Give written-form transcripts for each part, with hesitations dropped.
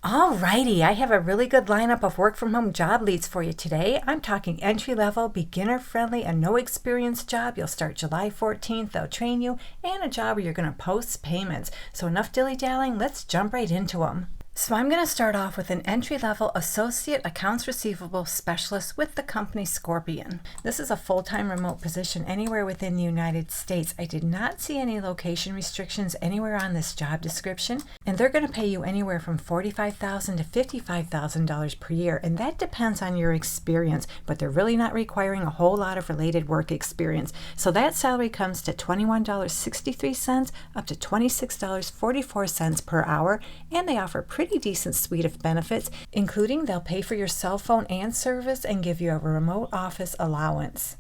Alrighty, I have a really good lineup of work from home job leads for you today. I'm talking entry level, beginner friendly, a no experience job. You'll start July 14th, they'll train you, and a job where you're going to post payments. So enough dilly-dallying, let's jump right into them. So I'm going to start off with an entry-level associate accounts receivable specialist with the company Scorpion. This is a full-time remote position anywhere within the United States. I did not see any location restrictions anywhere on this job description, and they're going to pay you anywhere from $45,000 to $55,000 per year, and that depends on your experience, but they're really not requiring a whole lot of related work experience. So that salary comes to $21.63 up to $26.44 per hour, and they offer pretty decent suite of benefits, including they'll pay for your cell phone and service and give you a remote office allowance.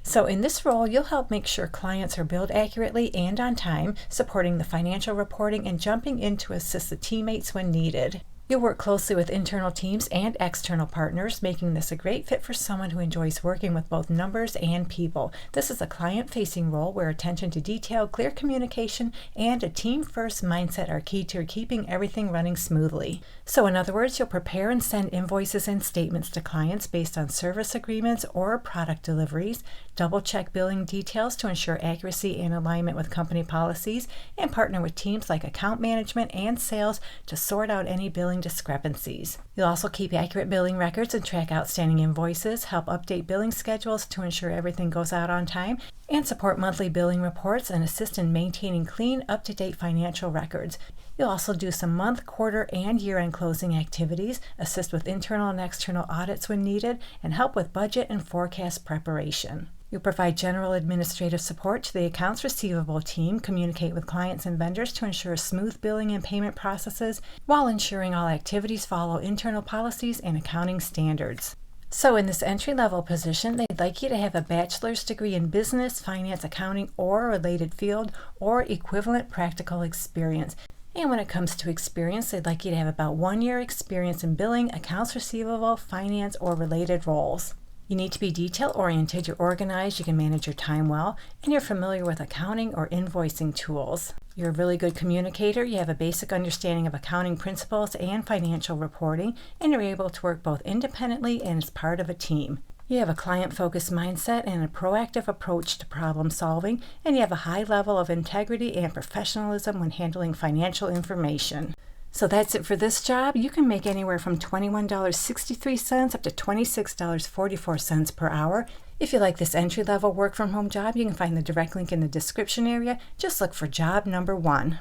So in this role, you'll help make sure clients are billed accurately and on time, supporting the financial reporting and jumping in to assist the teammates when needed. You'll work closely with internal teams and external partners, making this a great fit for someone who enjoys working with both numbers and people. This is a client-facing role where attention to detail, clear communication, and a team-first mindset are key to keeping everything running smoothly. So in other words, you'll prepare and send invoices and statements to clients based on service agreements or product deliveries, double-check billing details to ensure accuracy and alignment with company policies, and partner with teams like account management and sales to sort out any billing discrepancies. You'll also keep accurate billing records and track outstanding invoices, help update billing schedules to ensure everything goes out on time, and support monthly billing reports and assist in maintaining clean, up-to-date financial records. You'll also do some month, quarter, and year-end closing activities, assist with internal and external audits when needed, and help with budget and forecast preparation. You'll provide general administrative support to the accounts receivable team, communicate with clients and vendors to ensure smooth billing and payment processes, while ensuring all activities follow internal policies and accounting standards. So in this entry-level position, they'd like you to have a bachelor's degree in business, finance, accounting, or a related field, or equivalent practical experience. And when it comes to experience, they'd like you to have about 1 year experience in billing, accounts receivable, finance, or related roles. You need to be detail-oriented, you're organized, you can manage your time well, and you're familiar with accounting or invoicing tools. You're a really good communicator, you have a basic understanding of accounting principles and financial reporting, and you're able to work both independently and as part of a team. You have a client-focused mindset and a proactive approach to problem solving, and you have a high level of integrity and professionalism when handling financial information. So that's it for this job. You can make anywhere from $21.63 up to $26.44 per hour. If you like this entry-level work-from-home job, you can find the direct link in the description area. Just look for job number 1.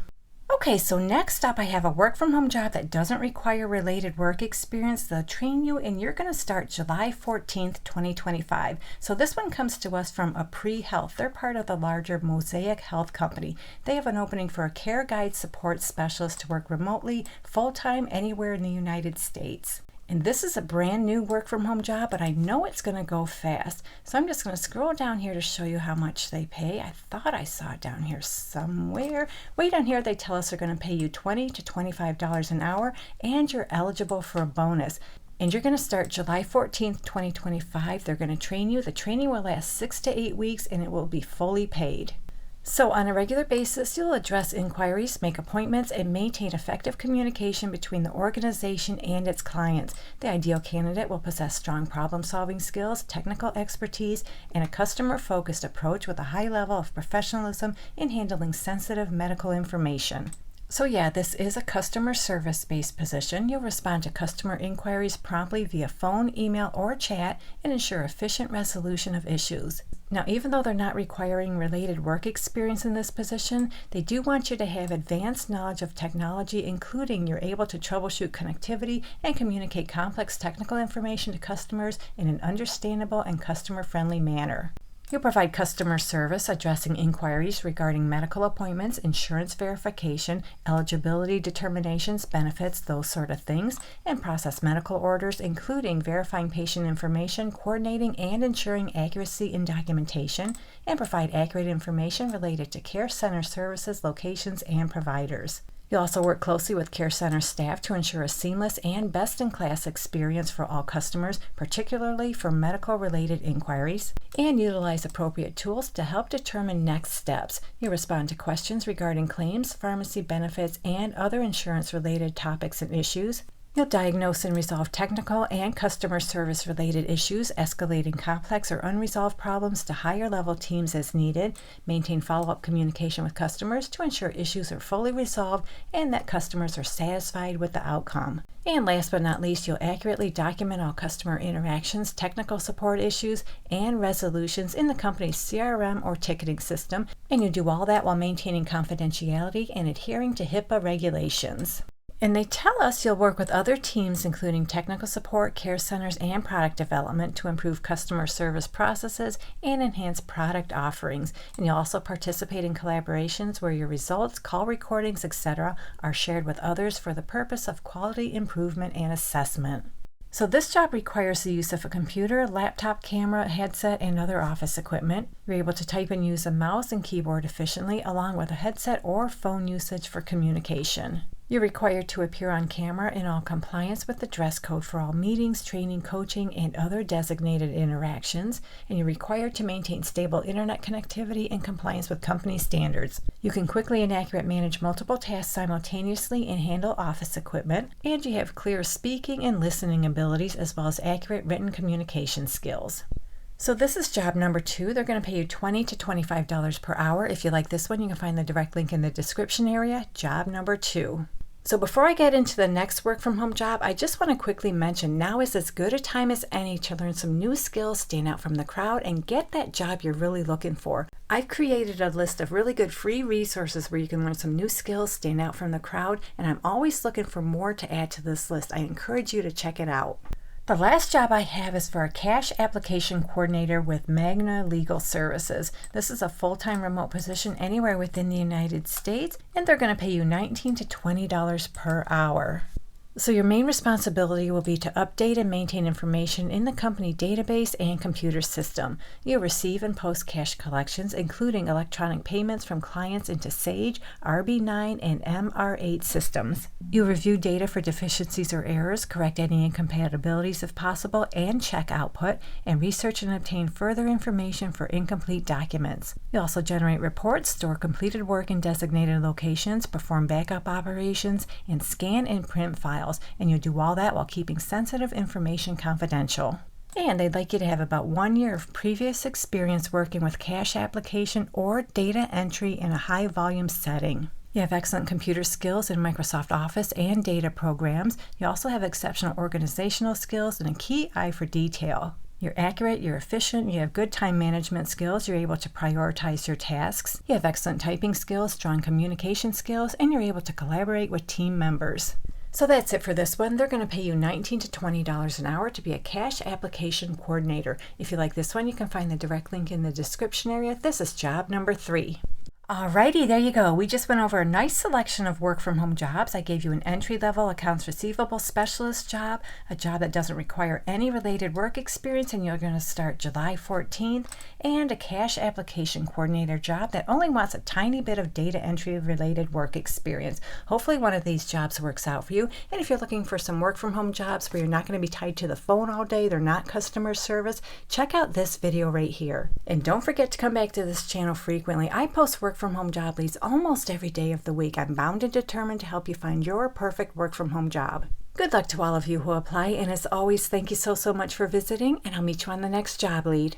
Okay, so next up I have a work-from-home job that doesn't require related work experience. They'll train you and you're going to start July 14th, 2025. So this one comes to us from Apri Health. They're part of the larger Mosaic Health Company. They have an opening for a care guide support specialist to work remotely, full-time, anywhere in the United States. And this is a brand new work from home job, but I know it's going to go fast. So I'm just going to scroll down here to show you how much they pay. I thought I saw it down here somewhere. Way down here they tell us they're going to pay you $20 to $25 an hour, and you're eligible for a bonus. And you're going to start July 14th, 2025. They're going to train you. The training will last 6 to 8 weeks, and it will be fully paid. So on a regular basis, you'll address inquiries, make appointments, and maintain effective communication between the organization and its clients. The ideal candidate will possess strong problem-solving skills, technical expertise, and a customer-focused approach with a high level of professionalism in handling sensitive medical information. So yeah, this is a customer service-based position. You'll respond to customer inquiries promptly via phone, email, or chat and ensure efficient resolution of issues. Now, even though they're not requiring related work experience in this position, they do want you to have advanced knowledge of technology, including you're able to troubleshoot connectivity and communicate complex technical information to customers in an understandable and customer-friendly manner. You'll provide customer service addressing inquiries regarding medical appointments, insurance verification, eligibility determinations, benefits, those sort of things, and process medical orders, including verifying patient information, coordinating and ensuring accuracy in documentation, and provide accurate information related to care center services, locations, and providers. You'll also work closely with Care Center staff to ensure a seamless and best-in-class experience for all customers, particularly for medical-related inquiries, and utilize appropriate tools to help determine next steps. You'll respond to questions regarding claims, pharmacy benefits, and other insurance-related topics and issues. You'll diagnose and resolve technical and customer service related issues, escalating complex or unresolved problems to higher level teams as needed, maintain follow-up communication with customers to ensure issues are fully resolved and that customers are satisfied with the outcome. And last but not least, you'll accurately document all customer interactions, technical support issues, and resolutions in the company's CRM or ticketing system, and you do all that while maintaining confidentiality and adhering to HIPAA regulations. And they tell us you'll work with other teams, including technical support, care centers, and product development to improve customer service processes and enhance product offerings. And you'll also participate in collaborations where your results, call recordings, etc. are shared with others for the purpose of quality improvement and assessment. So this job requires the use of a computer, laptop, camera, headset, and other office equipment. You're able to type and use a mouse and keyboard efficiently, along with a headset or phone usage for communication. You're required to appear on camera in all compliance with the dress code for all meetings, training, coaching, and other designated interactions, and you're required to maintain stable internet connectivity in compliance with company standards. You can quickly and accurately manage multiple tasks simultaneously and handle office equipment, and you have clear speaking and listening abilities as well as accurate written communication skills. So this is job number 2. They're going to pay you $20 to $25 per hour. If you like this one, you can find the direct link in the description area. Job number 2. So before I get into the next work from home job, I just want to quickly mention now is as good a time as any to learn some new skills, stand out from the crowd, and get that job you're really looking for. I've created a list of really good free resources where you can learn some new skills, stand out from the crowd, and I'm always looking for more to add to this list. I encourage you to check it out. The last job I have is for a cash application coordinator with Magna Legal Services. This is a full-time remote position anywhere within the United States, and they're going to pay you $19 to $20 per hour. So your main responsibility will be to update and maintain information in the company database and computer system. You'll receive and post cash collections, including electronic payments from clients into Sage, RB9, and MR8 systems. You'll review data for deficiencies or errors, correct any incompatibilities if possible, and check output, and research and obtain further information for incomplete documents. You'll also generate reports, store completed work in designated locations, perform backup operations, and scan and print files. And you'll do all that while keeping sensitive information confidential. And they'd like you to have about 1 year of previous experience working with cash application or data entry in a high volume setting. You have excellent computer skills in Microsoft Office and data programs. You also have exceptional organizational skills and a keen eye for detail. You're accurate, you're efficient, you have good time management skills, you're able to prioritize your tasks, you have excellent typing skills, strong communication skills, and you're able to collaborate with team members. So that's it for this one. They're going to pay you $19 to $20 an hour to be a cash application coordinator. If you like this one, you can find the direct link in the description area. This is job number 3. Alrighty, there you go. We just went over a nice selection of work from home jobs. I gave you an entry-level accounts receivable specialist job, a job that doesn't require any related work experience and you're going to start July 14th, and a cash application coordinator job that only wants a tiny bit of data entry related work experience. Hopefully one of these jobs works out for you. And if you're looking for some work from home jobs where you're not going to be tied to the phone all day, they're not customer service, check out this video right here. And don't forget to come back to this channel frequently. I post work from home job leads almost every day of the week. I'm bound and determined to help you find your perfect work from home job. Good luck to all of you who apply, and as always, thank you so much for visiting, and I'll meet you on the next job lead.